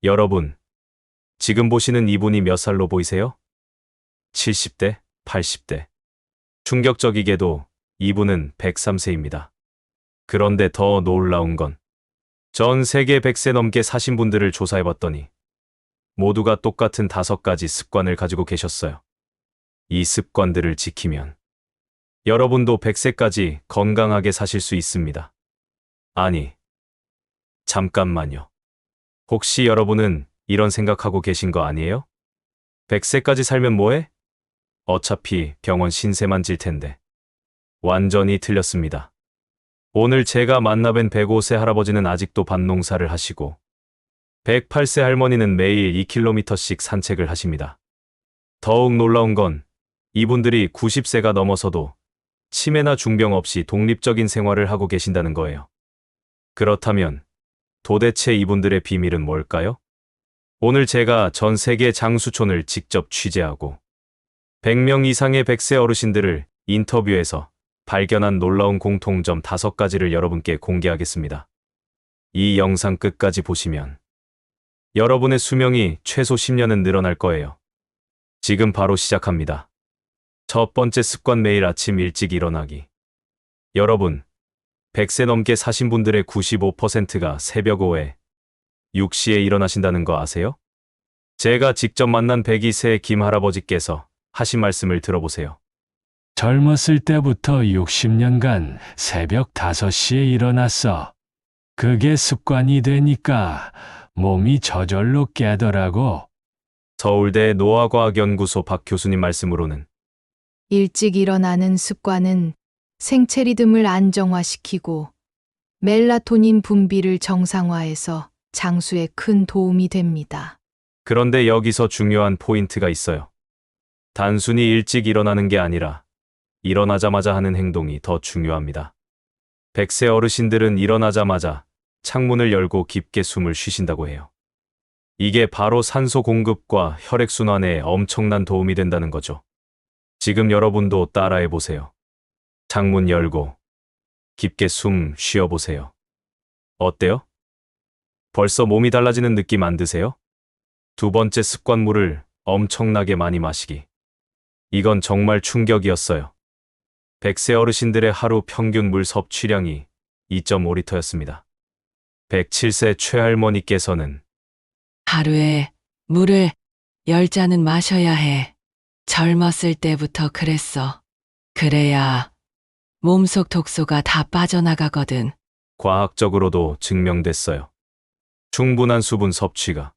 여러분, 지금 보시는 이분이 몇 살로 보이세요? 70대, 80대. 충격적이게도 이분은 103세입니다. 그런데 더 놀라운 건 전 세계 100세 넘게 사신 분들을 조사해봤더니 모두가 똑같은 5가지 습관을 가지고 계셨어요. 이 습관들을 지키면 여러분도 100세까지 건강하게 사실 수 있습니다. 아니, 잠깐만요. 혹시 여러분은 이런 생각하고 계신 거 아니에요? 100세까지 살면 뭐해? 어차피 병원 신세만 질 텐데. 완전히 틀렸습니다. 오늘 제가 만나뵌 105세 할아버지는 아직도 밭농사를 하시고 108세 할머니는 매일 2km씩 산책을 하십니다. 더욱 놀라운 건 이분들이 90세가 넘어서도 치매나 중병 없이 독립적인 생활을 하고 계신다는 거예요. 그렇다면 도대체 이분들의 비밀은 뭘까요? 오늘 제가 전 세계 장수촌을 직접 취재하고 100명 이상의 100세 어르신들을 인터뷰해서 발견한 놀라운 공통점 5가지를 여러분께 공개하겠습니다. 이 영상 끝까지 보시면 여러분의 수명이 최소 10년은 늘어날 거예요. 지금 바로 시작합니다. 첫 번째 습관, 매일 아침 일찍 일어나기. 여러분, 100세 넘게 사신 분들의 95%가 새벽 5에 6시에 일어나신다는 거 아세요? 제가 직접 만난 102세 김 할아버지께서 하신 말씀을 들어보세요. 젊었을 때부터 60년간 새벽 5시에 일어났어. 그게 습관이 되니까 몸이 저절로 깨더라고. 서울대 노화과학연구소 박 교수님 말씀으로는 일찍 일어나는 습관은 생체 리듬을 안정화시키고 멜라토닌 분비를 정상화해서 장수에 큰 도움이 됩니다. 그런데 여기서 중요한 포인트가 있어요. 단순히 일찍 일어나는 게 아니라 일어나자마자 하는 행동이 더 중요합니다. 100세 어르신들은 일어나자마자 창문을 열고 깊게 숨을 쉬신다고 해요. 이게 바로 산소 공급과 혈액순환에 엄청난 도움이 된다는 거죠. 지금 여러분도 따라해 보세요. 창문 열고 깊게 숨 쉬어보세요. 어때요? 벌써 몸이 달라지는 느낌 안 드세요? 두 번째 습관, 물을 엄청나게 많이 마시기. 이건 정말 충격이었어요. 100세 어르신들의 하루 평균 물 섭취량이 2.5리터였습니다. 107세 최할머니께서는 하루에 물을 10잔은 마셔야 해. 젊었을 때부터 그랬어. 그래야 몸속 독소가 다 빠져나가거든. 과학적으로도 증명됐어요. 충분한 수분 섭취가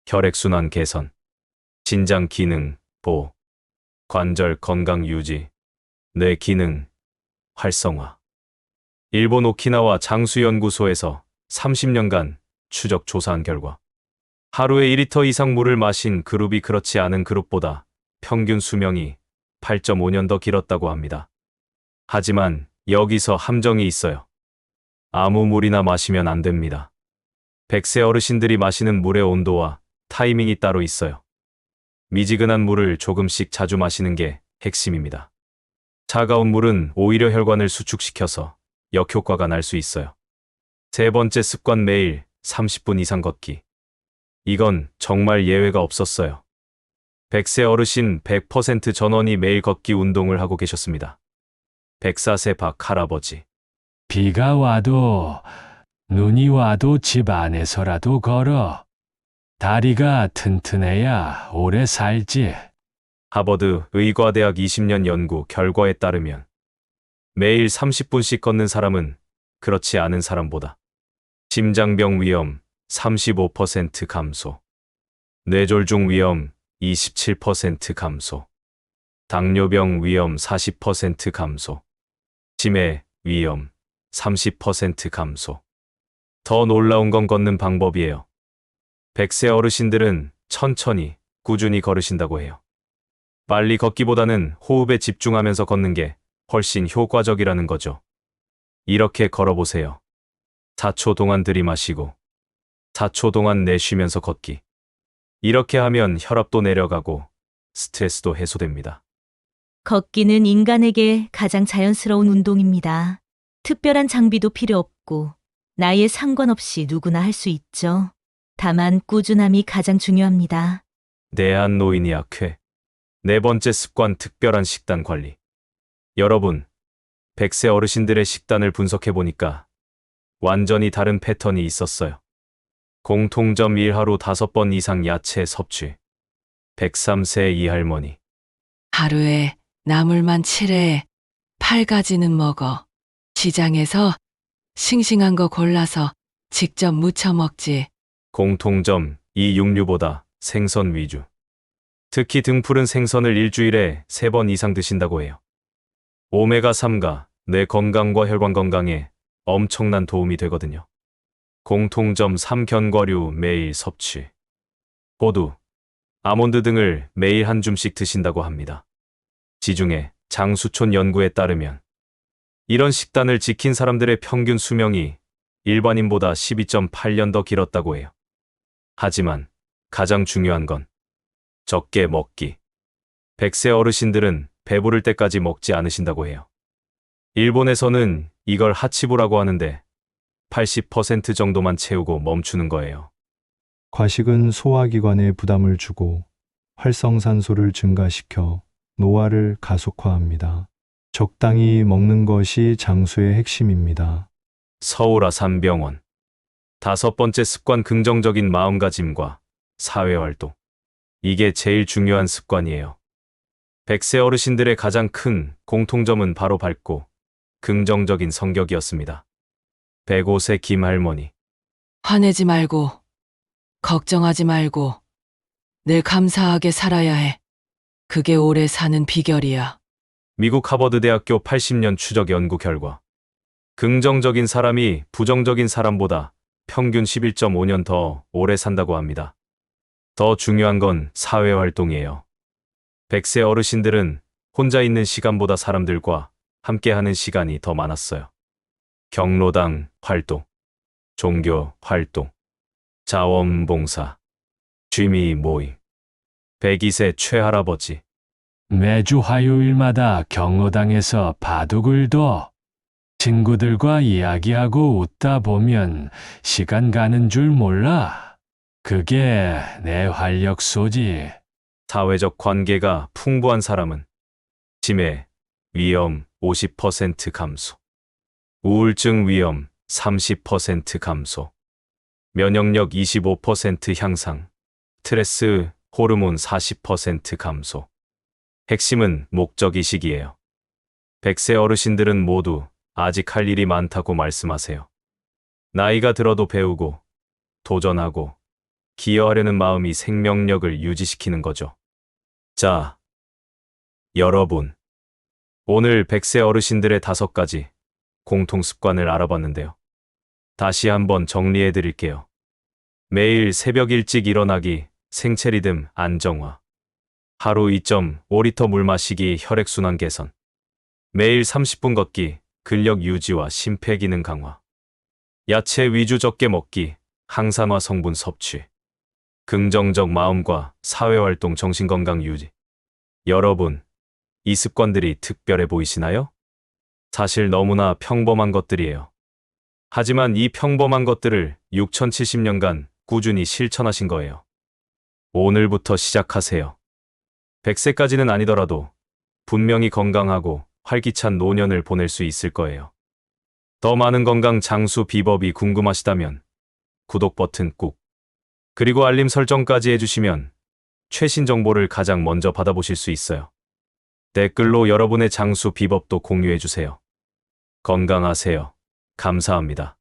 혈액순환 개선, 신장 기능 보호, 관절 건강 유지, 뇌 기능 활성화. 일본 오키나와 장수연구소에서 30년간 추적 조사한 결과 하루에 2리터 이상 물을 마신 그룹이 그렇지 않은 그룹보다 평균 수명이 8.5년 더 길었다고 합니다. 하지만 여기서 함정이 있어요. 아무 물이나 마시면 안 됩니다. 100세 어르신들이 마시는 물의 온도와 타이밍이 따로 있어요. 미지근한 물을 조금씩 자주 마시는 게 핵심입니다. 차가운 물은 오히려 혈관을 수축시켜서 역효과가 날 수 있어요. 세 번째 습관, 매일 30분 이상 걷기. 이건 정말 예외가 없었어요. 100세 어르신 100% 전원이 매일 걷기 운동을 하고 계셨습니다. 104세 박 할아버지. 비가 와도 눈이 와도 집 안에서라도 걸어. 다리가 튼튼해야 오래 살지. 하버드 의과대학 20년 연구 결과에 따르면 매일 30분씩 걷는 사람은 그렇지 않은 사람보다 심장병 위험 35% 감소, 뇌졸중 위험 27% 감소, 당뇨병 위험 40% 감소, 치매 위험 30% 감소. 더 놀라운 건 걷는 방법이에요. 100세 어르신들은 천천히 꾸준히 걸으신다고 해요. 빨리 걷기보다는 호흡에 집중하면서 걷는 게 훨씬 효과적이라는 거죠. 이렇게 걸어보세요. 4초 동안 들이마시고 4초 동안 내쉬면서 걷기. 이렇게 하면 혈압도 내려가고 스트레스도 해소됩니다. 걷기는 인간에게 가장 자연스러운 운동입니다. 특별한 장비도 필요 없고 나이에 상관없이 누구나 할 수 있죠. 다만 꾸준함이 가장 중요합니다. 내한 노인이 악회. 네 번째 습관 특별한 식단 관리. 여러분, 100세 어르신들의 식단을 분석해 보니까 완전히 다른 패턴이 있었어요. 공통점 1하루 5번 이상 야채 섭취. 103세 이 할머니. 하루에 나물만 7회, 8가지는 먹어. 시장에서 싱싱한 거 골라서 직접 무쳐 먹지. 공통점 2 육류보다 생선 위주. 특히 등푸른 생선을 일주일에 3번 이상 드신다고 해요. 오메가3가 뇌 건강과 혈관 건강에 엄청난 도움이 되거든요. 공통점 3 견과류 매일 섭취. 호두, 아몬드 등을 매일 한 줌씩 드신다고 합니다. 지중해 장수촌 연구에 따르면 이런 식단을 지킨 사람들의 평균 수명이 일반인보다 12.8년 더 길었다고 해요. 하지만 가장 중요한 건 적게 먹기. 100세 어르신들은 배부를 때까지 먹지 않으신다고 해요. 일본에서는 이걸 하치부라고 하는데 80% 정도만 채우고 멈추는 거예요. 과식은 소화기관에 부담을 주고 활성산소를 증가시켜 노화를 가속화합니다. 적당히 먹는 것이 장수의 핵심입니다. 서울 아산병원. 5번째 습관 긍정적인 마음가짐과 사회활동. 이게 제일 중요한 습관이에요. 100세 어르신들의 가장 큰 공통점은 바로 밝고 긍정적인 성격이었습니다. 105세 김할머니. 화내지 말고, 걱정하지 말고, 늘 감사하게 살아야 해. 그게 오래 사는 비결이야. 미국 하버드대학교 80년 추적 연구 결과. 긍정적인 사람이 부정적인 사람보다 평균 11.5년 더 오래 산다고 합니다. 더 중요한 건 사회활동이에요. 100세 어르신들은 혼자 있는 시간보다 사람들과 함께하는 시간이 더 많았어요. 경로당 활동, 종교 활동, 자원봉사, 취미 모임. 102세 최할아버지. 매주 화요일마다 경로당에서 바둑을 둬. 친구들과 이야기하고 웃다 보면 시간 가는 줄 몰라. 그게 내 활력소지. 사회적 관계가 풍부한 사람은 치매 위험 50% 감소, 우울증 위험 30% 감소, 면역력 25% 향상, 스트레스 호르몬 40% 감소. 핵심은 목적의식이에요. 100세 어르신들은 모두 아직 할 일이 많다고 말씀하세요. 나이가 들어도 배우고, 도전하고, 기여하려는 마음이 생명력을 유지시키는 거죠. 자, 여러분. 오늘 100세 어르신들의 5가지 공통 습관을 알아봤는데요. 다시 한번 정리해 드릴게요. 매일 새벽 일찍 일어나기, 생체 리듬 안정화. 하루 2.5리터 물 마시기, 혈액순환 개선. 매일 30분 걷기, 근력 유지와 심폐기능 강화. 야채 위주 적게 먹기, 항산화 성분 섭취. 긍정적 마음과 사회활동, 정신건강 유지. 여러분, 이 습관들이 특별해 보이시나요? 사실 너무나 평범한 것들이에요. 하지만 이 평범한 것들을 6070년간 꾸준히 실천하신 거예요. 오늘부터 시작하세요. 100세까지는 아니더라도 분명히 건강하고 활기찬 노년을 보낼 수 있을 거예요. 더 많은 건강 장수 비법이 궁금하시다면 구독 버튼 꾹, 그리고 알림 설정까지 해주시면 최신 정보를 가장 먼저 받아보실 수 있어요. 댓글로 여러분의 장수 비법도 공유해주세요. 건강하세요. 감사합니다.